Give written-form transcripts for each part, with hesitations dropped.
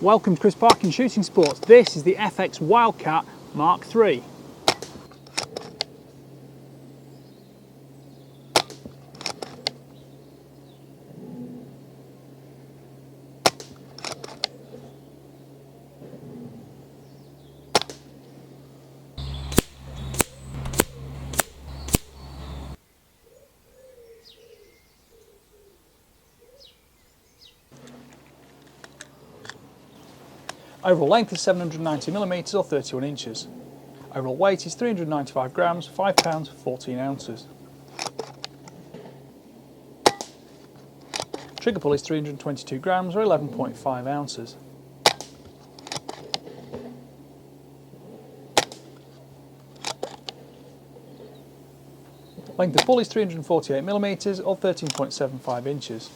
Welcome to Chris Parkin Shooting Sports. This is the FX Wildcat Mk3. Overall length is 790mm or 31 inches. Overall weight is 395 grams, 5 pounds, 14 ounces. Trigger pull is 322 grams or 11.5 ounces. Length of pull is 348mm or 13.75 inches.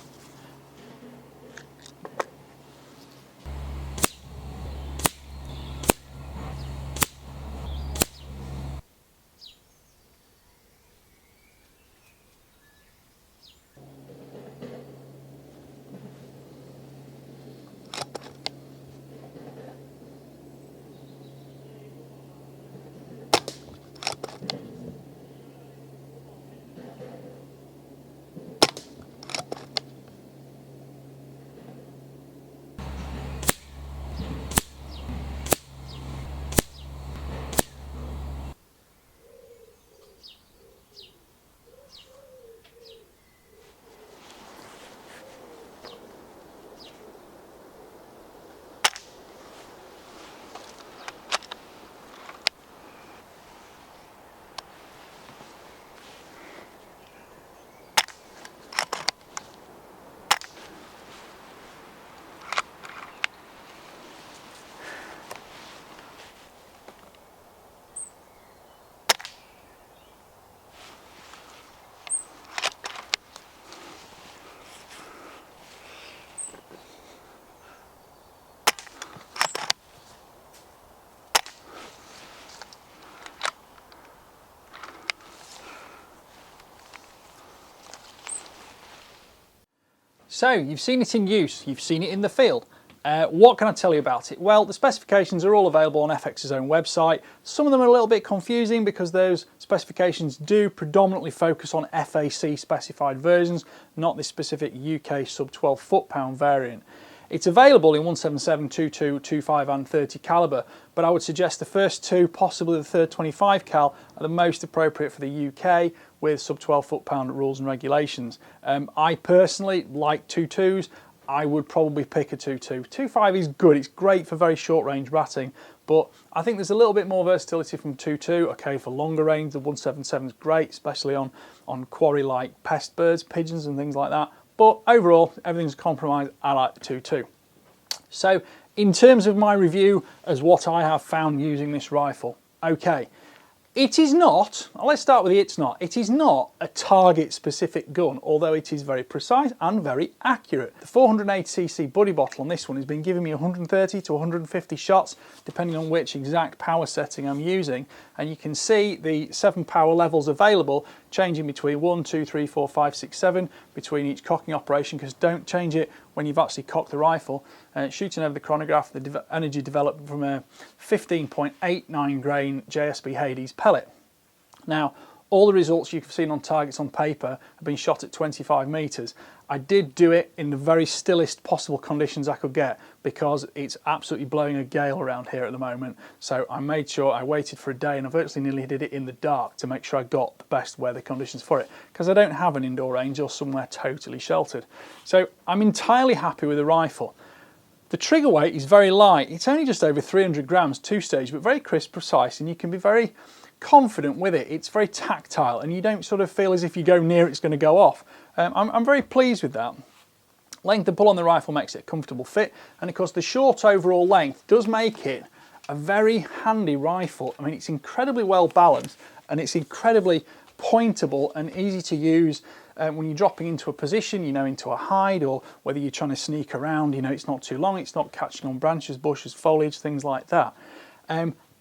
So you've seen it in use, you've seen it in the field. What can I tell you about it? Well, the specifications are all available on FX's own website. Some of them are a little bit confusing because those specifications do predominantly focus on FAC specified versions, not this specific UK sub 12 foot-pound variant. It's available in 177, 22, 25 and 30 calibre, but I would suggest the first two, possibly the third 25 cal, are the most appropriate for the UK with sub 12 foot-pound rules and regulations. I personally like 22s. I would probably pick a 22. 25 is good, it's great for very short range ratting, but I think there's a little bit more versatility from 22. Okay, for longer range, the 177 is great, especially on quarry like pest birds, pigeons and things like that. But overall, everything's a compromise. I like the 22. So in terms of my review as what I have found using this rifle, okay, it is not, let's start with the it's not. It is not a target specific gun, although it is very precise and very accurate. The 480cc buddy bottle on this one has been giving me 130 to 150 shots, depending on which exact power setting I'm using. And you can see the 7 power levels available, changing between 1, 2, 3, 4, 5, 6, 7 between each cocking operation, because don't change it when you've actually cocked the rifle. Shooting over the chronograph, the energy developed from a 15.89 grain JSB Hades pellet. Now, all the results you've seen on targets on paper have been shot at 25 metres. I did do it in the very stillest possible conditions I could get because it's absolutely blowing a gale around here at the moment. So I made sure I waited for a day and I virtually nearly did it in the dark to make sure I got the best weather conditions for it, because I don't have an indoor range or somewhere totally sheltered. So I'm entirely happy with the rifle. The trigger weight is very light. It's only just over 300 grams, two-stage, but very crisp, precise, and you can be very confident with it. It's very tactile and you don't sort of feel as if you go near it's going to go off. I'm very pleased with that. Length of pull on the rifle makes it a comfortable fit, and of course the short overall length does make it a very handy rifle. I mean, it's incredibly well balanced and it's incredibly pointable and easy to use when you're dropping into a position, you know, into a hide, or whether you're trying to sneak around, you know, it's not too long, it's not catching on branches, bushes, foliage, things like that.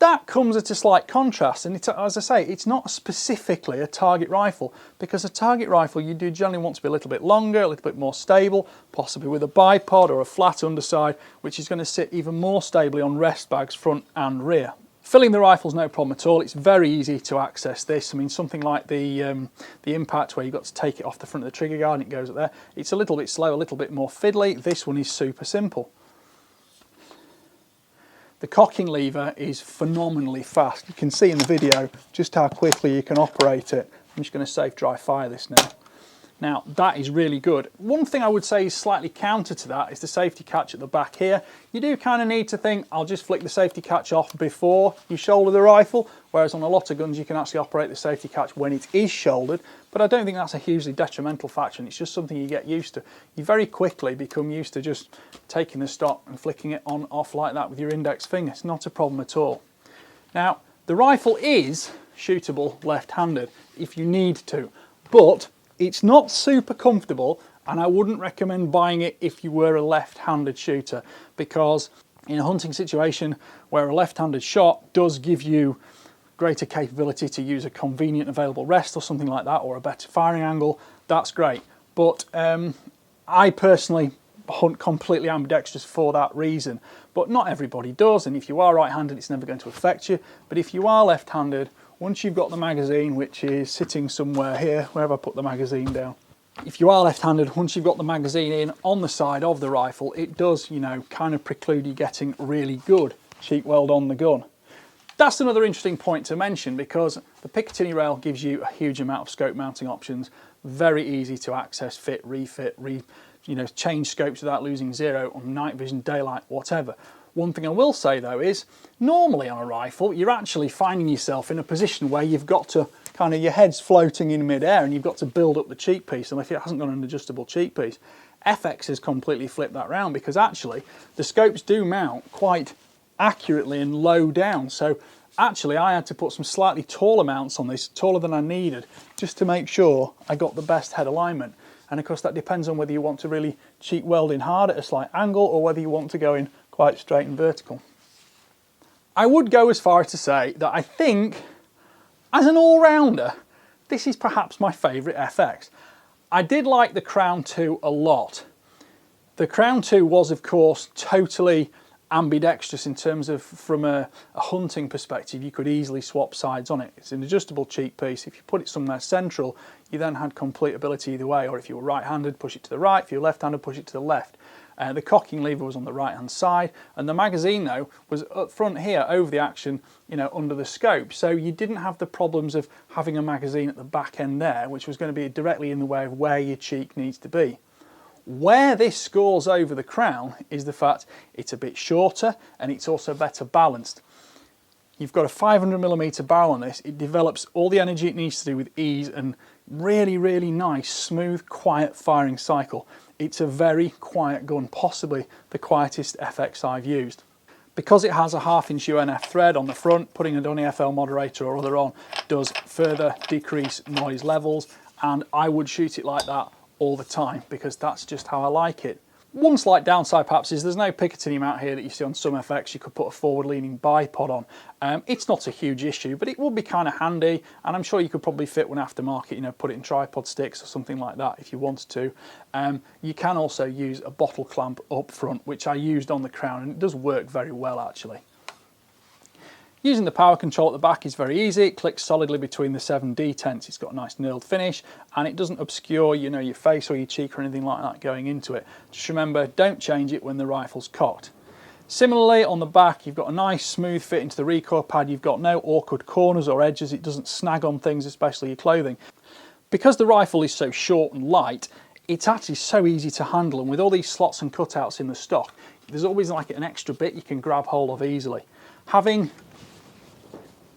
That comes at a slight contrast, and it's, as I say, it's not specifically a target rifle, because a target rifle you do generally want to be a little bit longer, a little bit more stable, possibly with a bipod or a flat underside, which is going to sit even more stably on rest bags front and rear. Filling the rifle's no problem at all. It's very easy to access this. I mean, something like the Impact, where you've got to take it off the front of the trigger guard and it goes up there, it's a little bit slow, a little bit more fiddly. This one is super simple. The cocking lever is phenomenally fast. You can see in the video just how quickly you can operate it. I'm just going to safe dry fire this now. Now that is really good. One thing I would say is slightly counter to that is the safety catch at the back here. You do kind of need to think, I'll just flick the safety catch off before you shoulder the rifle, whereas on a lot of guns you can actually operate the safety catch when it is shouldered, but I don't think that's a hugely detrimental factor, and it's just something you get used to. You very quickly become used to just taking the stock and flicking it on off like that with your index finger. It's not a problem at all. Now the rifle is shootable left-handed if you need to, but it's not super comfortable, and I wouldn't recommend buying it if you were a left-handed shooter, because in a hunting situation where a left-handed shot does give you greater capability to use a convenient available rest or something like that, or a better firing angle, that's great. But I personally hunt completely ambidextrous for that reason, but not everybody does, and if you are right-handed it's never going to affect you. But if you are left-handed, once you've got the magazine, which is sitting somewhere here, where have I put the magazine down? If you are left-handed, once you've got the magazine in on the side of the rifle, it does, you know, kind of preclude you getting really good cheek weld on the gun. That's another interesting point to mention, because the Picatinny rail gives you a huge amount of scope mounting options, very easy to access, fit, refit, you know, change scopes without losing zero on night vision, daylight, whatever. One thing I will say though is, normally on a rifle, you're actually finding yourself in a position where you've got to kind of, your head's floating in mid-air and you've got to build up the cheek piece, and if it hasn't got an adjustable cheek piece. FX has completely flipped that round, because actually the scopes do mount quite accurately and low down. So actually I had to put some slightly taller mounts on this, taller than I needed, just to make sure I got the best head alignment. And of course that depends on whether you want to really cheek weld in hard at a slight angle, or whether you want to go in quite straight and vertical. I would go as far as to say that I think, as an all-rounder, this is perhaps my favourite FX. I did like the Crown 2 a lot. The Crown 2 was, of course, totally ambidextrous in terms of, from a hunting perspective, you could easily swap sides on it. It's an adjustable cheek piece. If you put it somewhere central, you then had complete ability either way, or if you were right-handed, push it to the right, if you're left-handed, push it to the left. The cocking lever was on the right-hand side, and the magazine, though, was up front here over the action, you know, under the scope. So you didn't have the problems of having a magazine at the back end there, which was going to be directly in the way of where your cheek needs to be. Where this scores over the Crown is the fact it's a bit shorter and it's also better balanced. You've got a 500mm barrel on this. It develops all the energy it needs to do with ease and really, really nice, smooth, quiet firing cycle. It's a very quiet gun, possibly the quietest FX I've used. Because it has a 1/2" UNF thread on the front, putting a Dunny FL moderator or other on does further decrease noise levels, and I would shoot it like that all the time, because that's just how I like it. One slight downside perhaps is there's no Picatinny mount here that you see on some FX. You could put a forward-leaning bipod on. It's not a huge issue, but it would be kind of handy, and I'm sure you could probably fit one aftermarket, you know, put it in tripod sticks or something like that if you wanted to. You can also use a bottle clamp up front, which I used on the Crown, and it does work very well actually. Using the power control at the back is very easy. It clicks solidly between the 7 detents. It's got a nice knurled finish, and it doesn't obscure, you know, your face or your cheek or anything like that going into it. Just remember, don't change it when the rifle's cocked. Similarly, on the back, you've got a nice smooth fit into the recoil pad. You've got no awkward corners or edges. It doesn't snag on things, especially your clothing. Because the rifle is so short and light, it's actually so easy to handle, and with all these slots and cutouts in the stock, there's always like an extra bit you can grab hold of easily. Having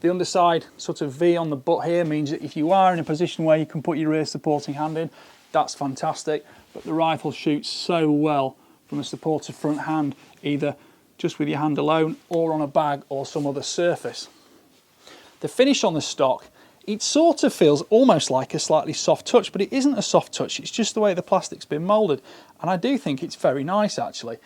the underside sort of V on the butt here means that if you are in a position where you can put your rear supporting hand in, that's fantastic. But the rifle shoots so well from a supported front hand, either just with your hand alone or on a bag or some other surface. The finish on the stock It sort of feels almost like a slightly soft touch, but it isn't a soft touch, it's just the way the plastic's been moulded. And I do think it's very nice actually.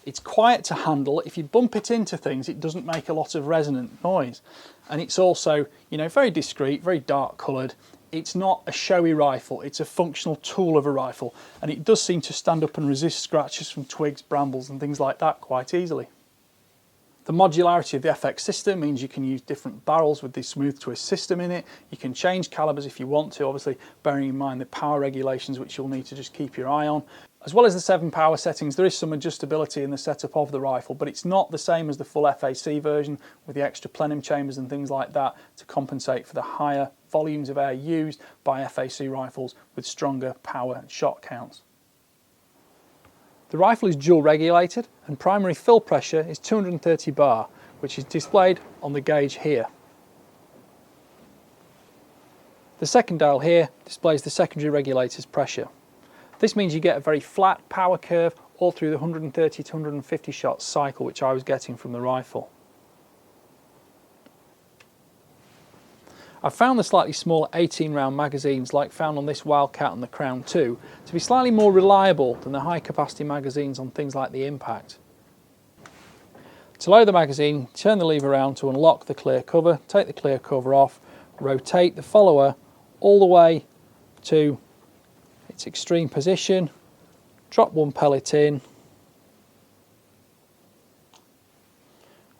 It's quiet to handle. If you bump it into things, it doesn't make a lot of resonant noise. And it's also, you know, very discreet, very dark coloured. It's not a showy rifle, it's a functional tool of a rifle. And it does seem to stand up and resist scratches from twigs, brambles and things like that quite easily. The modularity of the FX system means you can use different barrels with the smooth twist system in it. You can change calibers if you want to, obviously bearing in mind the power regulations which you'll need to just keep your eye on. As well as the 7 power settings, there is some adjustability in the setup of the rifle, but it's not the same as the full FAC version with the extra plenum chambers and things like that to compensate for the higher volumes of air used by FAC rifles with stronger power and shot counts. The rifle is dual regulated and primary fill pressure is 230 bar, which is displayed on the gauge here. The second dial here displays the secondary regulator's pressure. This means you get a very flat power curve all through the 130 to 150 shots cycle which I was getting from the rifle. I've found the slightly smaller 18 round magazines like found on this Wildcat and the Crown 2 to be slightly more reliable than the high capacity magazines on things like the Impact. To load the magazine, turn the lever around to unlock the clear cover, take the clear cover off, rotate the follower all the way to its extreme position, drop one pellet in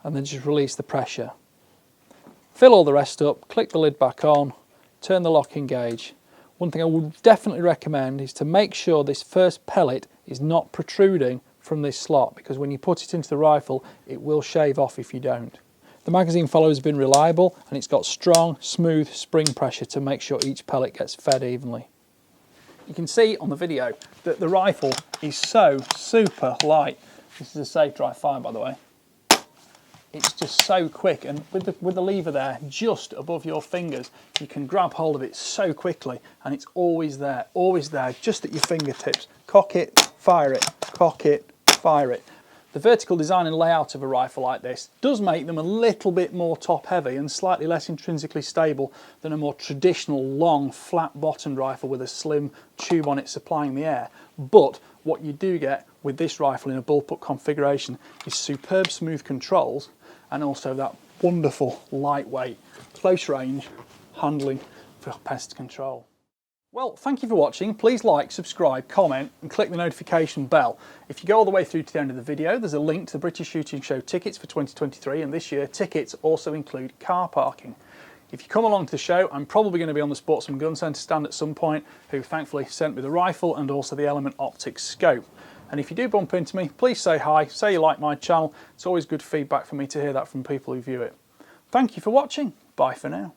and then just release the pressure. Fill all the rest up, click the lid back on, turn the locking gauge. One thing I would definitely recommend is to make sure this first pellet is not protruding from this slot, because when you put it into the rifle it will shave off if you don't. The magazine follower has been reliable and it's got strong, smooth spring pressure to make sure each pellet gets fed evenly. You can see on the video that the rifle is so super light. This is a safe dry fire by the way. It's just so quick, and with the lever there just above your fingers you can grab hold of it so quickly and it's always there just at your fingertips. Cock it, fire it, cock it, fire it. The vertical design and layout of a rifle like this does make them a little bit more top heavy and slightly less intrinsically stable than a more traditional long flat bottomed rifle with a slim tube on it supplying the air. But what you do get with this rifle in a bullpup configuration is superb smooth controls and also that wonderful lightweight close range handling for pest control. Well, thank you for watching. Please like, subscribe, comment and click the notification bell. If you go all the way through to the end of the video, there's a link to the British Shooting Show tickets for 2023, and this year tickets also include car parking. If you come along to the show, I'm probably going to be on the Sportsman Gun Centre stand at some point, who thankfully sent me the rifle and also the Element Optics scope. And if you do bump into me, please say hi, say you like my channel. It's always good feedback for me to hear that from people who view it. Thank you for watching. Bye for now.